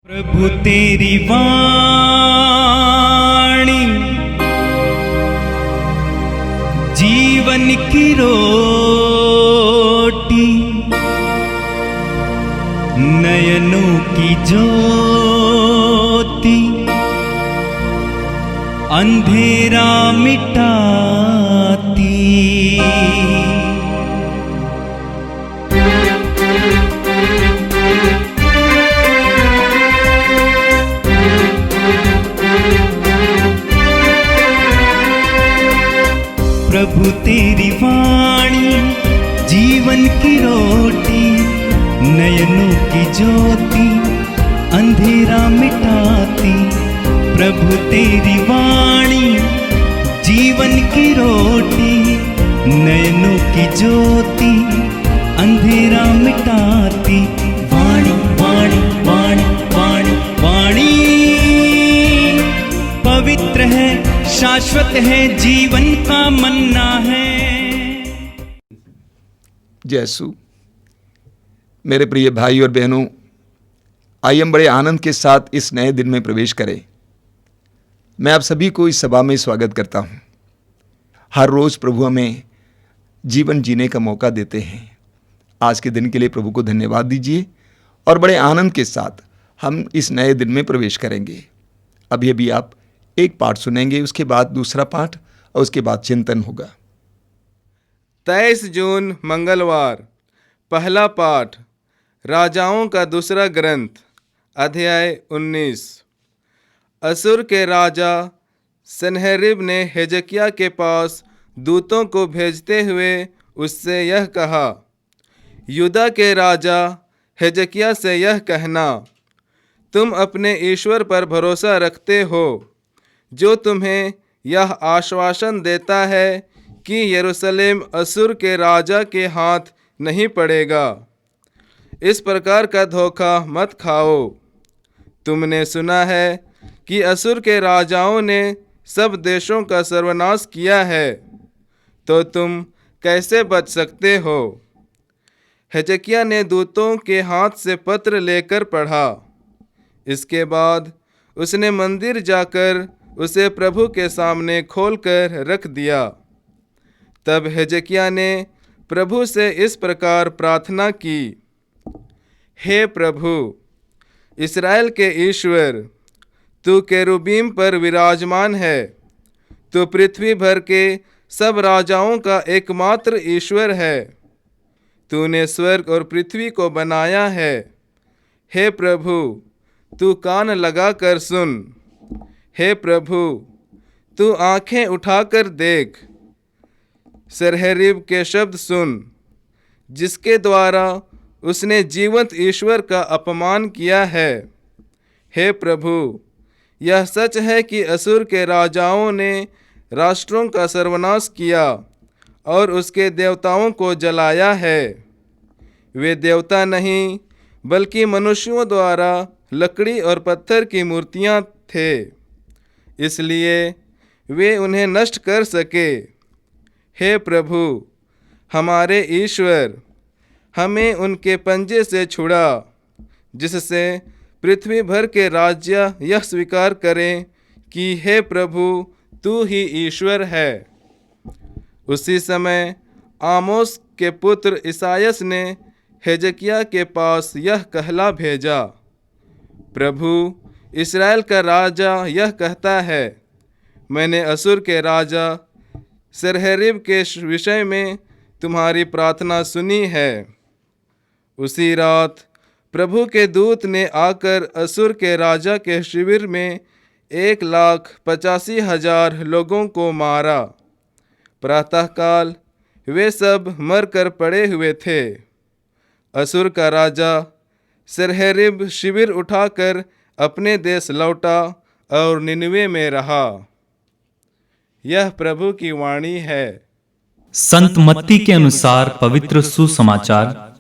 प्रभु तेरी वाणी जीवन की रोटी, नयनों की ज्योति, अंधेरा मिटाती। प्रभु तेरी वाणी जीवन की रोटी, नयनों की ज्योति, अंधेरा मिटाती। प्रभु तेरी वाणी जीवन की रोटी, नयनों की ज्योति, अंधेरा मिटाती। वाणी वाणी वाणी वाणी वाणी पवित्र है, शाश्वत है, जीवन का मन्ना है। जय यीशु। मेरे प्रिय भाई और बहनों, आइए हम बड़े आनंद के साथ इस नए दिन में प्रवेश करें। मैं आप सभी को इस सभा में स्वागत करता हूं। हर रोज प्रभु हमें जीवन जीने का मौका देते हैं। आज के दिन के लिए प्रभु को धन्यवाद दीजिए और बड़े आनंद के साथ हम इस नए दिन में प्रवेश करेंगे। अभी आप एक पाठ सुनेंगे, उसके बाद दूसरा पाठ और उसके बाद चिंतन होगा। 23 जून मंगलवार। पहला पाठ राजाओं का दूसरा ग्रंथ, अध्याय 19। असुर के राजा सन्हेरीब ने हिजकिय्याह के पास दूतों को भेजते हुए उससे यह कहा, यूदा के राजा हिजकिय्याह से यह कहना, तुम अपने ईश्वर पर भरोसा रखते हो, जो तुम्हें यह आश्वासन देता है कि यरूशलेम असुर के राजा के हाथ नहीं पड़ेगा। इस प्रकार का धोखा मत खाओ। तुमने सुना है कि असुर के राजाओं ने सब देशों का सर्वनाश किया है, तो तुम कैसे बच सकते हो? हिजकिय्याह ने दूतों के हाथ से पत्र लेकर पढ़ा। इसके बाद उसने मंदिर जाकर उसे प्रभु के सामने खोलकर रख दिया। तब हिजकिय्याह ने प्रभु से इस प्रकार प्रार्थना की, हे प्रभु, इस्राएल के ईश्वर, तू केरुबीम पर विराजमान है। तू पृथ्वी भर के सब राजाओं का एकमात्र ईश्वर है। तूने स्वर्ग और पृथ्वी को बनाया है। हे प्रभु, तू कान लगाकर सुन। हे प्रभु, तू आंखें उठाकर देख। सन्हेरीब के शब्द सुन, जिसके द्वारा उसने जीवंत ईश्वर का अपमान किया है। हे प्रभु, यह सच है कि असुर के राजाओं ने राष्ट्रों का सर्वनाश किया और उसके देवताओं को जलाया है। वे देवता नहीं, बल्कि मनुष्यों द्वारा लकड़ी और पत्थर की मूर्तियां थे, इसलिए वे उन्हें नष्ट कर सके। हे प्रभु, हमारे ईश्वर, हमें उनके पंजे से छुड़ा, जिससे पृथ्वी भर के राज्य यह स्वीकार करें कि हे प्रभु, तू ही ईश्वर है। उसी समय आमोस के पुत्र इसायास ने हिजकिय्याह के पास यह कहला भेजा, प्रभु, इस्राएल का राजा यह कहता है, मैंने असुर के राजा सन्हेरीब के विषय में तुम्हारी प्रार्थना सुनी है। उसी रात प्रभु के दूत ने आकर असुर के राजा के शिविर में 1,85,000 लोगों को मारा। प्रातःकाल वे सब मरकर पड़े हुए थे। असुर का राजा सन्हेरीब शिविर उठाकर अपने देश लौटा और निनवे में रहा। यह प्रभु की वाणी है। संत मत्ती के अनुसार पवित्र सुसमाचार,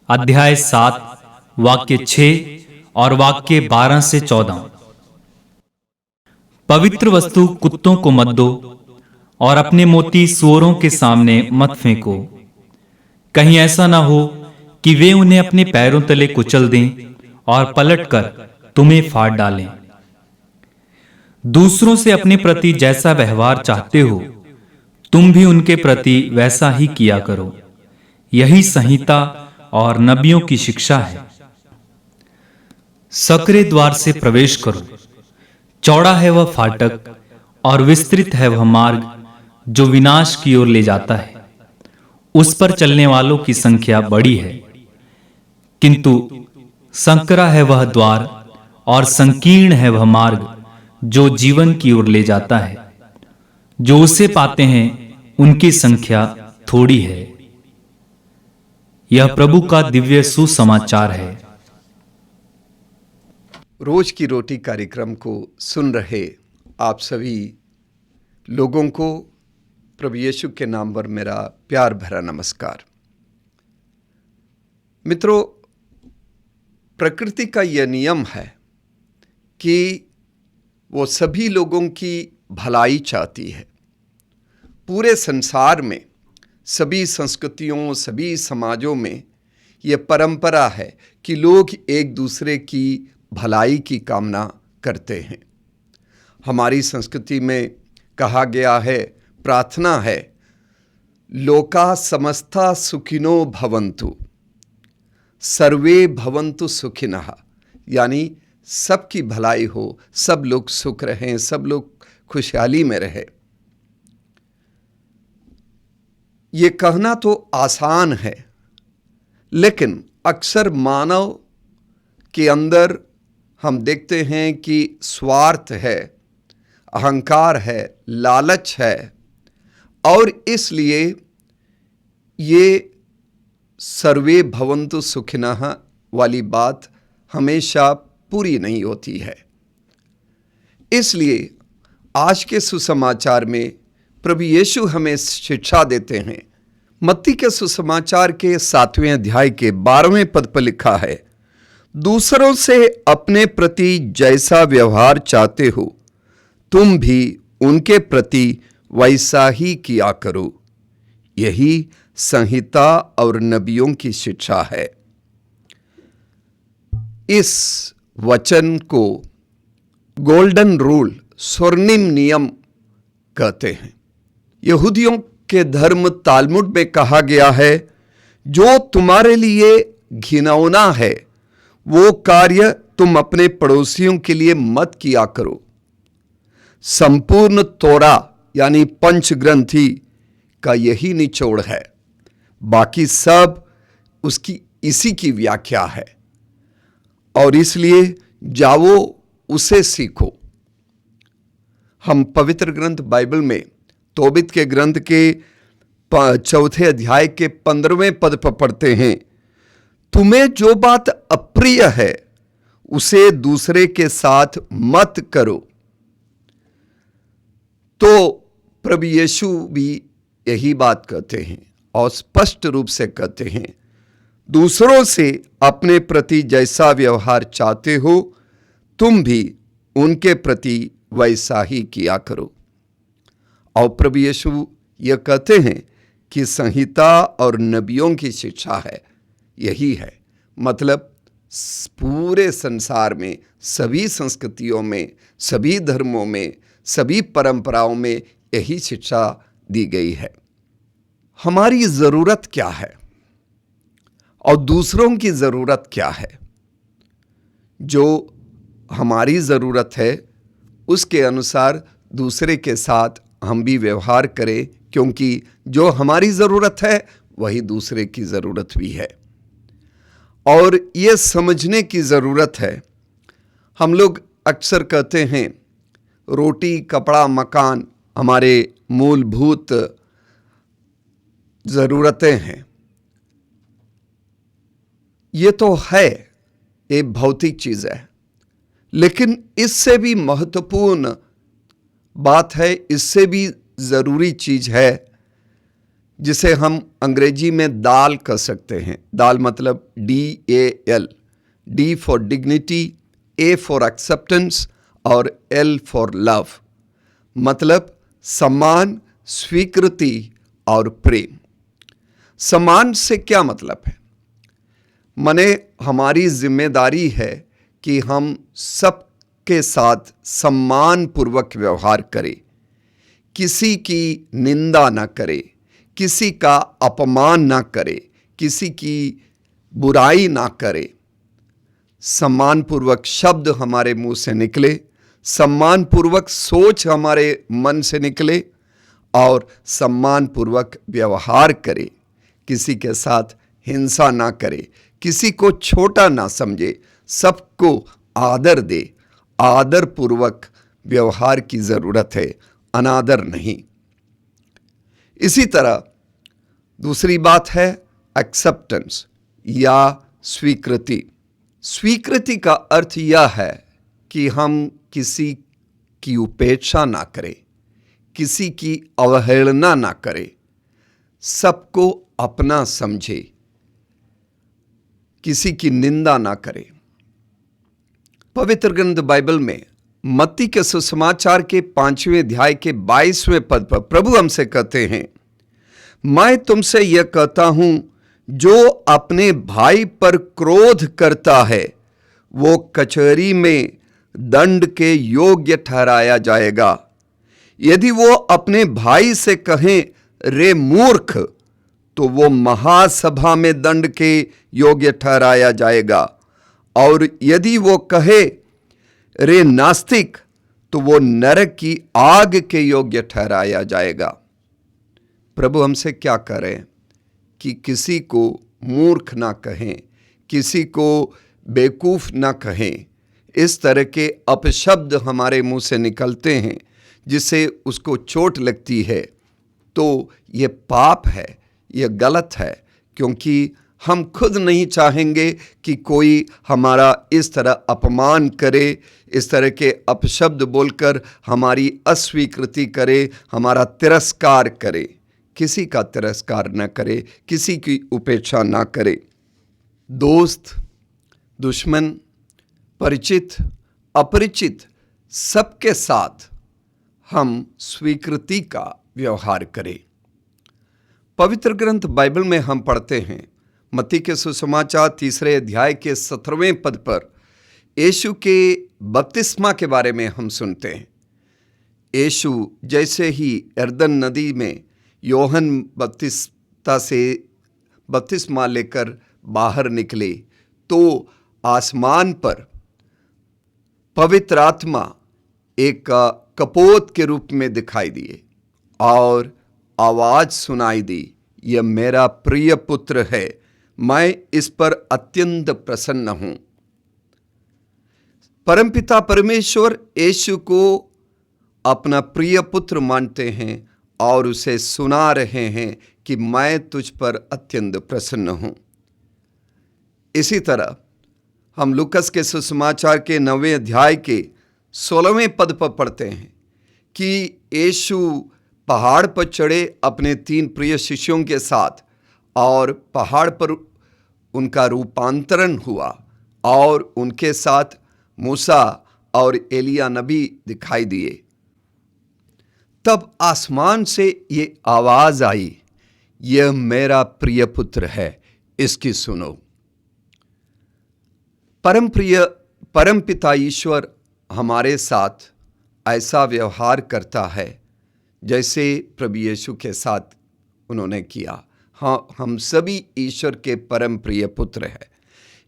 अध्याय 7, वाक्य 6 और वाक्य 12 से 14। पवित्र वस्तु कुत्तों को मत दो और अपने मोती सूअरों के सामने मत फेंको, कहीं ऐसा ना हो कि वे उन्हें अपने पैरों तले कुचल दें और पलटकर तुम्हें फाड़ डालें। दूसरों से अपने प्रति जैसा व्यवहार चाहते हो, तुम भी उनके प्रति वैसा ही किया करो। यही संहिता और नबियों की शिक्षा है। सकरे द्वार से प्रवेश करो। चौड़ा है वह फाटक और विस्तृत है वह मार्ग जो विनाश की ओर ले जाता है। उस पर चलने वालों की संख्या बड़ी है, किंतु संकरा है वह द्वार और संकीर्ण है वह मार्ग जो जीवन की ओर ले जाता है। जो उसे पाते हैं उनकी संख्या थोड़ी है। यह प्रभु का दिव्य सुसमाचार है। रोज की रोटी कार्यक्रम को सुन रहे आप सभी लोगों को प्रभु यीशु के नाम पर मेरा प्यार भरा नमस्कार। मित्रों, प्रकृति का यह नियम है कि वो सभी लोगों की भलाई चाहती है। पूरे संसार में सभी संस्कृतियों, सभी समाजों में ये परंपरा है कि लोग एक दूसरे की भलाई की कामना करते हैं। हमारी संस्कृति में कहा गया है, प्रार्थना है, लोका समस्ता सुखिनो भवन्तु, सर्वे भवन्तु सुखिनः, यानी सबकी भलाई हो, सब लोग सुख रहें, सब लोग खुशहाली में रहें। ये कहना तो आसान है, लेकिन अक्सर मानव के अंदर हम देखते हैं कि स्वार्थ है, अहंकार है, लालच है, और इसलिए ये सर्वे भवन्तु सुखिनः वाली बात हमेशा पूरी नहीं होती है। इसलिए आज के सुसमाचार में प्रभु यीशु हमें शिक्षा देते हैं। मत्ती के सुसमाचार के 7वें अध्याय के 12वें पद पर लिखा है, दूसरों से अपने प्रति जैसा व्यवहार चाहते हो, तुम भी उनके प्रति वैसा ही किया करो। यही संहिता और नबियों की शिक्षा है। इस वचन को गोल्डन रूल, स्वर्णिम नियम कहते हैं। यहूदियों के धर्म तालमुड में कहा गया है, जो तुम्हारे लिए घिनौना है वो कार्य तुम अपने पड़ोसियों के लिए मत किया करो। संपूर्ण तोरा यानी पंच ग्रंथि का यही निचोड़ है। बाकी सब उसकी इसी की व्याख्या है, और इसलिए जाओ उसे सीखो। हम पवित्र ग्रंथ बाइबल में तोबित के ग्रंथ के 4 अध्याय के 15वें पद पर पढ़ते हैं, तुम्हें जो बात अप्रिय है उसे दूसरे के साथ मत करो। तो प्रभु यीशु भी यही बात कहते हैं और स्पष्ट रूप से कहते हैं, दूसरों से अपने प्रति जैसा व्यवहार चाहते हो, तुम भी उनके प्रति वैसा ही किया करो। और प्रभु यीशु यह कहते हैं कि संहिता और नबियों की शिक्षा है, यही है। मतलब पूरे संसार में, सभी संस्कृतियों में, सभी धर्मों में, सभी परंपराओं में यही शिक्षा दी गई है। हमारी ज़रूरत क्या है और दूसरों की ज़रूरत क्या है? जो हमारी ज़रूरत है उसके अनुसार दूसरे के साथ हम भी व्यवहार करें, क्योंकि जो हमारी ज़रूरत है वही दूसरे की ज़रूरत भी है। और ये समझने की ज़रूरत है। हम लोग अक्सर कहते हैं रोटी, कपड़ा, मकान हमारे मूलभूत ज़रूरतें हैं। ये तो है, ये भौतिक चीज़ है, लेकिन इससे भी महत्वपूर्ण बात है, इससे भी ज़रूरी चीज़ है, जिसे हम अंग्रेजी में दाल कह सकते हैं। दाल मतलब DAL, D for dignity, A for acceptance और L फॉर लव, मतलब सम्मान, स्वीकृति और प्रेम। सम्मान से क्या मतलब है? माने हमारी जिम्मेदारी है कि हम सबके साथ सम्मान पूर्वक व्यवहार करें, किसी की निंदा ना करें, किसी का अपमान ना करें, किसी की बुराई ना करें। सम्मानपूर्वक शब्द हमारे मुंह से निकले, सम्मानपूर्वक सोच हमारे मन से निकले और सम्मानपूर्वक व्यवहार करें। किसी के साथ हिंसा ना करे, किसी को छोटा ना समझे, सबको आदर दे। आदर पूर्वक व्यवहार की जरूरत है, अनादर नहीं। इसी तरह दूसरी बात है एक्सेप्टेंस या स्वीकृति। स्वीकृति का अर्थ यह है कि हम किसी की उपेक्षा ना करें, किसी की अवहेलना ना करें, सबको अपना समझे, किसी की निंदा ना करे। पवित्र ग्रंथ बाइबल में मत्ती के सुसमाचार के 5वें अध्याय के 22वें पद पर प्रभु हमसे कहते हैं, मैं तुमसे यह कहता हूं, जो अपने भाई पर क्रोध करता है वो कचहरी में दंड के योग्य ठहराया जाएगा। यदि वो अपने भाई से कहे रे मूर्ख, तो वो महासभा में दंड के योग्य ठहराया जाएगा। और यदि वो कहे रे नास्तिक, तो वो नरक की आग के योग्य ठहराया जाएगा। प्रभु हमसे क्या करें कि किसी को मूर्ख ना कहें, किसी को बेवकूफ ना कहें। इस तरह के अपशब्द हमारे मुंह से निकलते हैं जिससे उसको चोट लगती है, तो ये पाप है, ये गलत है, क्योंकि हम खुद नहीं चाहेंगे कि कोई हमारा इस तरह अपमान करे, इस तरह के अपशब्द बोलकर हमारी अस्वीकृति करे, हमारा तिरस्कार करे। किसी का तिरस्कार न करे, किसी की उपेक्षा ना करे। दोस्त, दुश्मन, परिचित, अपरिचित, सबके साथ हम स्वीकृति का व्यवहार करें। पवित्र ग्रंथ बाइबल में हम पढ़ते हैं, मत्ती के सुसमाचार 3 अध्याय के 17वें पद पर यीशु के बपतिस्मा के बारे में हम सुनते हैं। यीशु जैसे ही यरदन नदी में योहन बपतिस्ता से बपतिस्मा लेकर बाहर निकले, तो आसमान पर पवित्र आत्मा एक कपोत के रूप में दिखाई दिए और आवाज सुनाई दी, यह मेरा प्रिय पुत्र है, मैं इस पर अत्यंत प्रसन्न हूं। परमपिता परमेश्वर यीशु को अपना प्रिय पुत्र मानते हैं और उसे सुना रहे हैं कि मैं तुझ पर अत्यंत प्रसन्न हूं। इसी तरह हम लूकस के सुसमाचार के 9वें अध्याय के 16वें पद पर पढ़ते हैं कि यीशु पहाड़ पर चढ़े अपने 3 प्रिय शिष्यों के साथ, और पहाड़ पर उनका रूपांतरण हुआ और उनके साथ मूसा और एलिया नबी दिखाई दिए। तब आसमान से ये आवाज आई, यह मेरा प्रिय पुत्र है, इसकी सुनो। परमपिता ईश्वर हमारे साथ ऐसा व्यवहार करता है जैसे प्रभु यीशु के साथ उन्होंने किया। हाँ, हम सभी ईश्वर के परम प्रिय पुत्र हैं।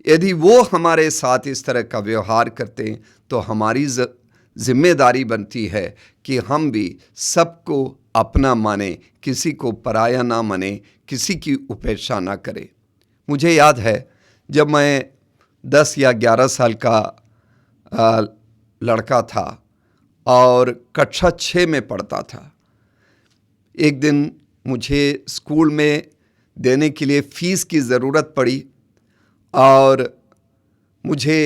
यदि वो हमारे साथ इस तरह का व्यवहार करते हैं तो हमारी जिम्मेदारी बनती है कि हम भी सबको अपना माने, किसी को पराया ना माने, किसी की उपेक्षा ना करें। मुझे याद है जब मैं 10 या 11 साल का लड़का था और कक्षा 6 में पढ़ता था। एक दिन मुझे स्कूल में देने के लिए फ़ीस की ज़रूरत पड़ी और मुझे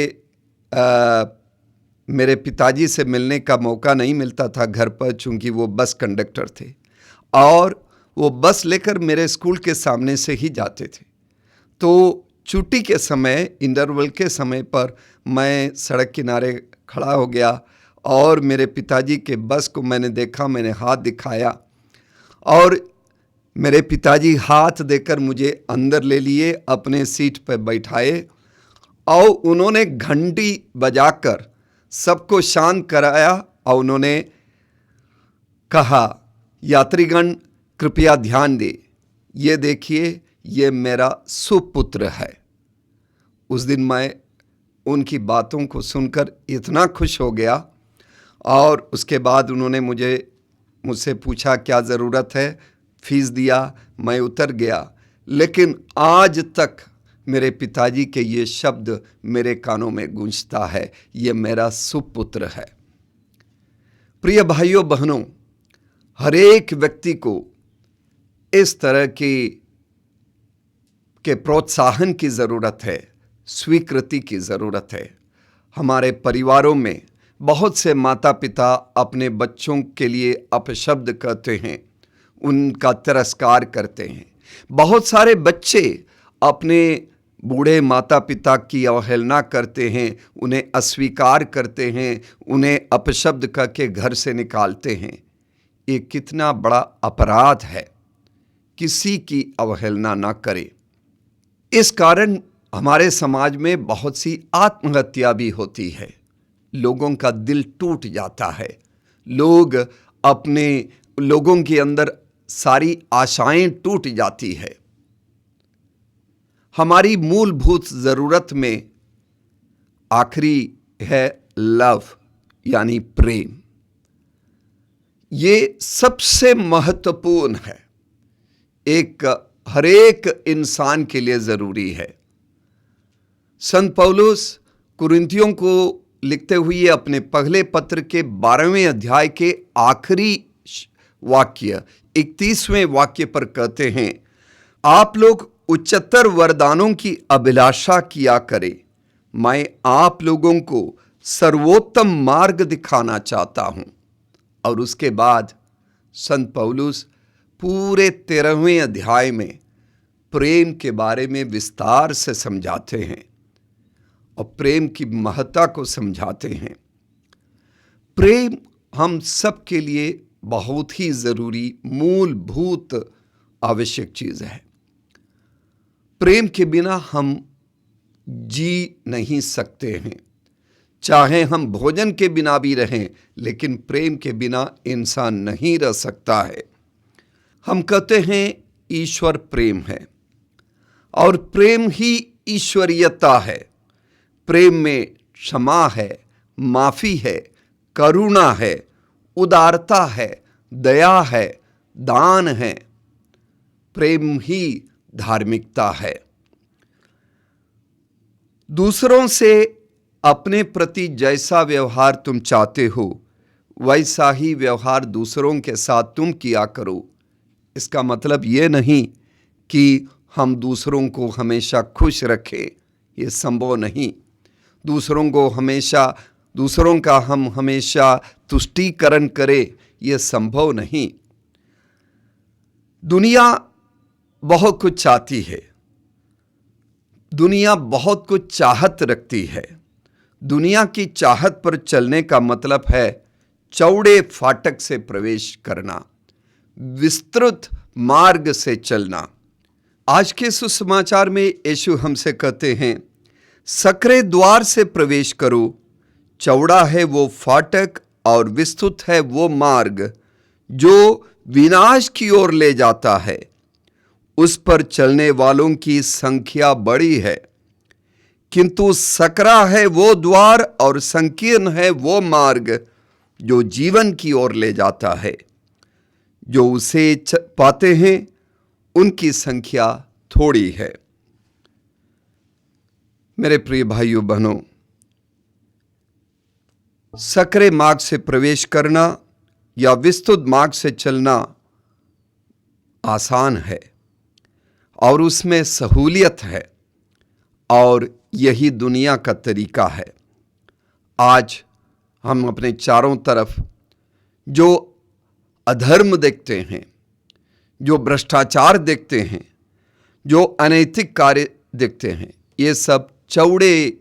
मेरे पिताजी से मिलने का मौका नहीं मिलता था घर पर, चूँकि वो बस कंडक्टर थे और वो बस लेकर मेरे स्कूल के सामने से ही जाते थे। तो छुट्टी के समय, इंटरवल के समय पर मैं सड़क किनारे खड़ा हो गया और मेरे पिताजी के बस को मैंने देखा, मैंने हाथ दिखाया और मेरे पिताजी हाथ देकर मुझे अंदर ले लिए, अपने सीट पर बैठाए और उन्होंने घंटी बजाकर सबको शांत कराया और उन्होंने कहा, यात्रीगण कृपया ध्यान दे, ये देखिए ये मेरा सुपुत्र है। उस दिन मैं उनकी बातों को सुनकर इतना खुश हो गया और उसके बाद उन्होंने मुझसे पूछा क्या ज़रूरत है, फीस दिया, मैं उतर गया। लेकिन आज तक मेरे पिताजी के ये शब्द मेरे कानों में गूंजता है, ये मेरा सुपुत्र है। प्रिय भाइयों बहनों, हर एक व्यक्ति को इस तरह के प्रोत्साहन की ज़रूरत है, स्वीकृति की ज़रूरत है। हमारे परिवारों में बहुत से माता पिता अपने बच्चों के लिए अपशब्द कहते हैं, उनका तिरस्कार करते हैं। बहुत सारे बच्चे अपने बूढ़े माता पिता की अवहेलना करते हैं, उन्हें अस्वीकार करते हैं, उन्हें अपशब्द कह के घर से निकालते हैं। ये कितना बड़ा अपराध है। किसी की अवहेलना ना करें। इस कारण हमारे समाज में बहुत सी आत्महत्या भी होती है। लोगों का दिल टूट जाता है। लोगों के अंदर सारी आशाएं टूट जाती है। हमारी मूलभूत ज़रूरत में आखिरी है लव, यानी प्रेम। ये सबसे महत्वपूर्ण है, हर एक इंसान के लिए ज़रूरी है। संत पौलुस कुरिन्थियों को लिखते हुए अपने पहले पत्र के 12वें अध्याय के आखिरी वाक्य 31वें वाक्य पर कहते हैं, आप लोग उच्चतर वरदानों की अभिलाषा किया करें। मैं आप लोगों को सर्वोत्तम मार्ग दिखाना चाहता हूं। और उसके बाद संत पौलुस पूरे 13वें अध्याय में प्रेम के बारे में विस्तार से समझाते हैं और प्रेम की महत्ता को समझाते हैं। प्रेम हम सब के लिए बहुत ही ज़रूरी, मूलभूत, आवश्यक चीज़ है। प्रेम के बिना हम जी नहीं सकते हैं। चाहे हम भोजन के बिना भी रहें, लेकिन प्रेम के बिना इंसान नहीं रह सकता है। हम कहते हैं ईश्वर प्रेम है और प्रेम ही ईश्वरीयता है। प्रेम में क्षमा है, माफ़ी है, करुणा है, उदारता है, दया है, दान है। प्रेम ही धार्मिकता है। दूसरों से अपने प्रति जैसा व्यवहार तुम चाहते हो, वैसा ही व्यवहार दूसरों के साथ तुम किया करो। इसका मतलब ये नहीं कि हम दूसरों को हमेशा खुश रखें, ये संभव नहीं। दूसरों का हम हमेशा तुष्टीकरण करें, ये संभव नहीं। दुनिया बहुत कुछ चाहती है, दुनिया बहुत कुछ चाहत रखती है। दुनिया की चाहत पर चलने का मतलब है चौड़े फाटक से प्रवेश करना, विस्तृत मार्ग से चलना। आज के सुसमाचार में यीशु हमसे कहते हैं, सकरे द्वार से प्रवेश करो, चौड़ा है वो फाटक और विस्तृत है वो मार्ग जो विनाश की ओर ले जाता है, उस पर चलने वालों की संख्या बड़ी है। किंतु सकरा है वो द्वार और संकीर्ण है वो मार्ग जो जीवन की ओर ले जाता है। जो उसे पाते हैं उनकी संख्या थोड़ी है। मेरे प्रिय भाइयों बहनों, सकरे मार्ग से प्रवेश करना या विस्तृत मार्ग से चलना आसान है और उसमें सहूलियत है और यही दुनिया का तरीका है। आज हम अपने चारों तरफ जो अधर्म देखते हैं, जो भ्रष्टाचार देखते हैं, जो अनैतिक कार्य देखते हैं, ये सब चौड़े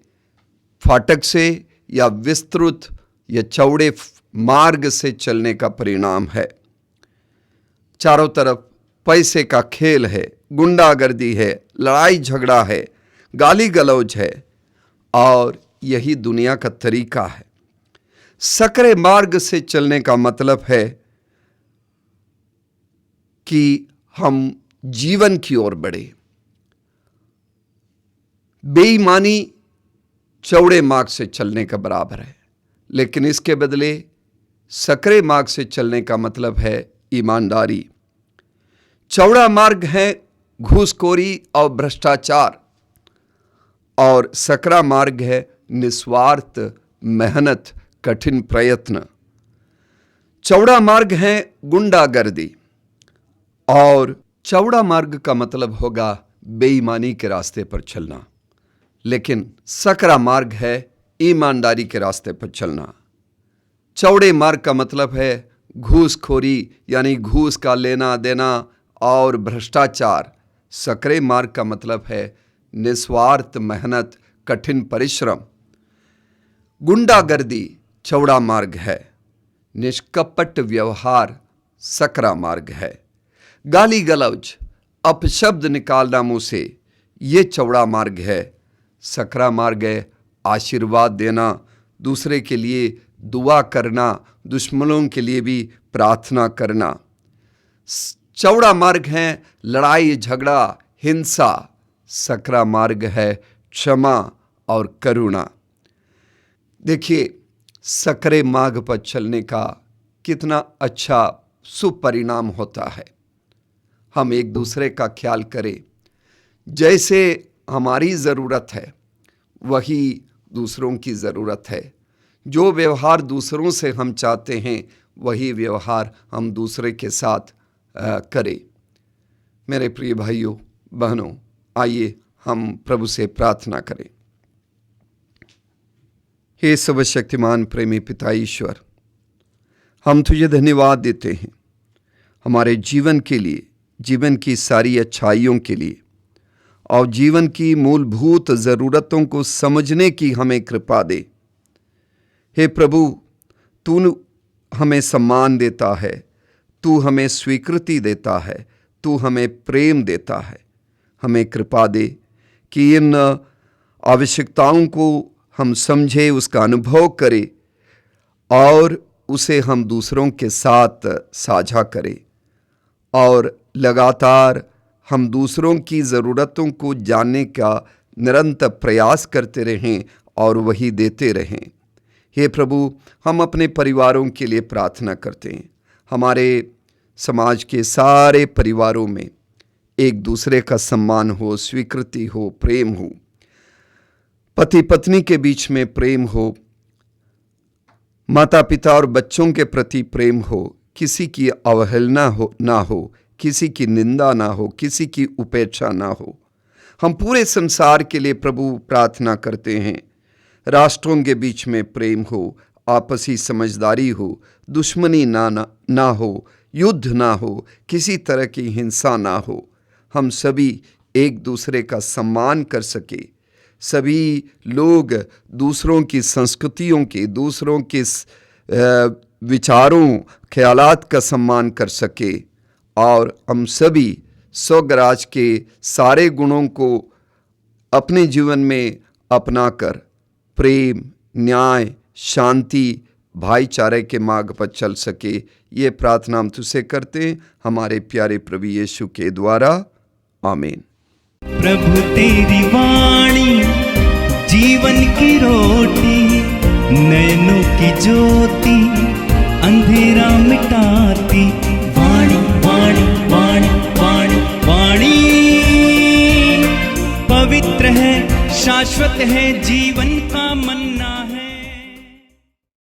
फाटक से या विस्तृत या चौड़े मार्ग से चलने का परिणाम है। चारों तरफ पैसे का खेल है, गुंडागर्दी है, लड़ाई झगड़ा है, गाली गलौज है और यही दुनिया का तरीका है। सकरे मार्ग से चलने का मतलब है कि हम जीवन की ओर बढ़े। बेईमानी चौड़े मार्ग से चलने का बराबर है, लेकिन इसके बदले सकरे मार्ग से चलने का मतलब है ईमानदारी। चौड़ा मार्ग है घूसखोरी और भ्रष्टाचार, और सकरा मार्ग है निस्वार्थ मेहनत, कठिन प्रयत्न। चौड़ा मार्ग है गुंडागर्दी, और चौड़ा मार्ग का मतलब होगा बेईमानी के रास्ते पर चलना, लेकिन सकरा मार्ग है ईमानदारी के रास्ते पर चलना। चौड़े मार्ग का मतलब है घूसखोरी यानी घूस का लेना देना और भ्रष्टाचार। सकरे मार्ग का मतलब है निस्वार्थ मेहनत, कठिन परिश्रम। गुंडागर्दी चौड़ा मार्ग है, निष्कपट व्यवहार सकरा मार्ग है। गाली गलौज, अपशब्द निकालना मुंह से, ये चौड़ा मार्ग है। सकरा मार्ग है आशीर्वाद देना, दूसरे के लिए दुआ करना, दुश्मनों के लिए भी प्रार्थना करना। चौड़ा मार्ग है लड़ाई झगड़ा हिंसा, सकरा मार्ग है क्षमा और करुणा। देखिए, सकरे मार्ग पर चलने का कितना अच्छा सुपरिणाम होता है। हम एक दूसरे का ख्याल करें, जैसे हमारी ज़रूरत है वही दूसरों की ज़रूरत है। जो व्यवहार दूसरों से हम चाहते हैं वही व्यवहार हम दूसरे के साथ करें। मेरे प्रिय भाइयों बहनों, आइए हम प्रभु से प्रार्थना करें। हे सर्वशक्तिमान प्रेमी पिता ईश्वर, हम तुझे धन्यवाद देते हैं हमारे जीवन के लिए, जीवन की सारी अच्छाइयों के लिए, और जीवन की मूलभूत ज़रूरतों को समझने की हमें कृपा दे। हे प्रभु, तू हमें सम्मान देता है, तू हमें स्वीकृति देता है, तू हमें प्रेम देता है। हमें कृपा दे कि इन आवश्यकताओं को हम समझे, उसका अनुभव करें और उसे हम दूसरों के साथ साझा करें, और लगातार हम दूसरों की ज़रूरतों को जानने का निरंतर प्रयास करते रहें और वही देते रहें। हे प्रभु, हम अपने परिवारों के लिए प्रार्थना करते हैं। हमारे समाज के सारे परिवारों में एक दूसरे का सम्मान हो, स्वीकृति हो, प्रेम हो, पति पत्नी के बीच में प्रेम हो, माता पिता और बच्चों के प्रति प्रेम हो, किसी की अवहेलना ना हो, किसी की निंदा ना हो, किसी की उपेक्षा ना हो। हम पूरे संसार के लिए प्रभु प्रार्थना करते हैं। राष्ट्रों के बीच में प्रेम हो, आपसी समझदारी हो, दुश्मनी ना हो, युद्ध ना हो, किसी तरह की हिंसा ना हो। हम सभी एक दूसरे का सम्मान कर सके, सभी लोग दूसरों की संस्कृतियों के, दूसरों के विचारों, ख्यालात का सम्मान कर सके, और हम सभी स्वराज के सारे गुणों को अपने जीवन में अपनाकर प्रेम, न्याय, शांति, भाईचारे के मार्ग पर चल सके। ये प्रार्थना हम तुझसे करते हैं हमारे प्यारे प्रभु यीशु के द्वारा, आमीन। प्रभु तेरी वाणी जीवन की रोटी, नयनों की ज्योति अंधेरा मिटाती। वाणी वाणी वाणी वाणी वाणी पवित्र है, शाश्वत है, जीवन का मन्ना है।